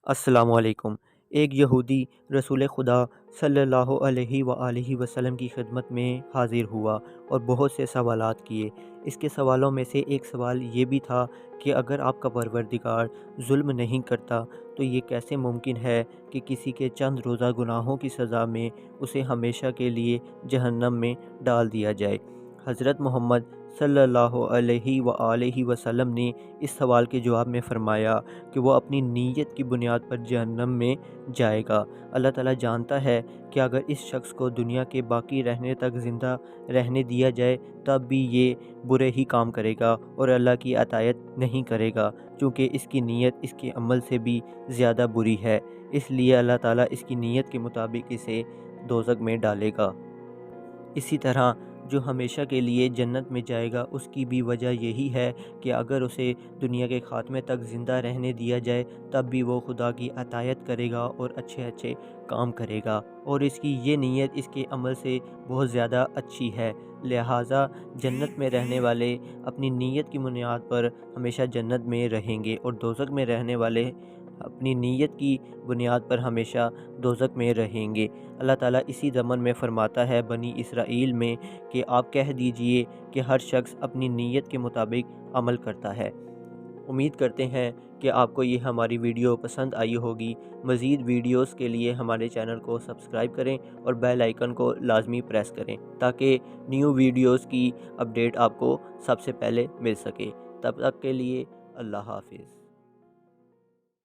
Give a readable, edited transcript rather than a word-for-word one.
السلام علیکم۔ ایک یہودی رسول خدا صلی اللہ علیہ وآلہ وسلم کی خدمت میں حاضر ہوا اور بہت سے سوالات کیے۔ اس کے سوالوں میں سے ایک سوال یہ بھی تھا کہ اگر آپ کا پروردگار ظلم نہیں کرتا تو یہ کیسے ممکن ہے کہ کسی کے چند روزہ گناہوں کی سزا میں اسے ہمیشہ کے لیے جہنم میں ڈال دیا جائے۔ حضرت محمد صلی اللہ علیہ وآلہ وسلم نے اس سوال کے جواب میں فرمایا کہ وہ اپنی نیت کی بنیاد پر جہنم میں جائے گا۔ اللہ تعالیٰ جانتا ہے کہ اگر اس شخص کو دنیا کے باقی رہنے تک زندہ رہنے دیا جائے تب بھی یہ برے ہی کام کرے گا اور اللہ کی اطاعت نہیں کرے گا، چونکہ اس کی نیت اس کے عمل سے بھی زیادہ بری ہے، اس لیے اللہ تعالیٰ اس کی نیت کے مطابق اسے دوزخ میں ڈالے گا۔ اسی طرح جو ہمیشہ کے لیے جنت میں جائے گا اس کی بھی وجہ یہی ہے کہ اگر اسے دنیا کے خاتمے تک زندہ رہنے دیا جائے تب بھی وہ خدا کی اطاعت کرے گا اور اچھے کام کرے گا، اور اس کی یہ نیت اس کے عمل سے بہت زیادہ اچھی ہے۔ لہٰذا جنت میں رہنے والے اپنی نیت کی بنیاد پر ہمیشہ جنت میں رہیں گے، اور دوزخ میں رہنے والے اپنی نیت کی بنیاد پر ہمیشہ دوزخ میں رہیں گے۔ اللہ تعالیٰ اسی ضمن میں فرماتا ہے بنی اسرائیل میں کہ آپ کہہ دیجئے کہ ہر شخص اپنی نیت کے مطابق عمل کرتا ہے۔ امید کرتے ہیں کہ آپ کو یہ ہماری ویڈیو پسند آئی ہوگی۔ مزید ویڈیوز کے لیے ہمارے چینل کو سبسکرائب کریں اور بیل آئیکن کو لازمی پریس کریں تاکہ نیو ویڈیوز کی اپڈیٹ آپ کو سب سے پہلے مل سکے۔ تب تک کے لیے اللہ حافظ۔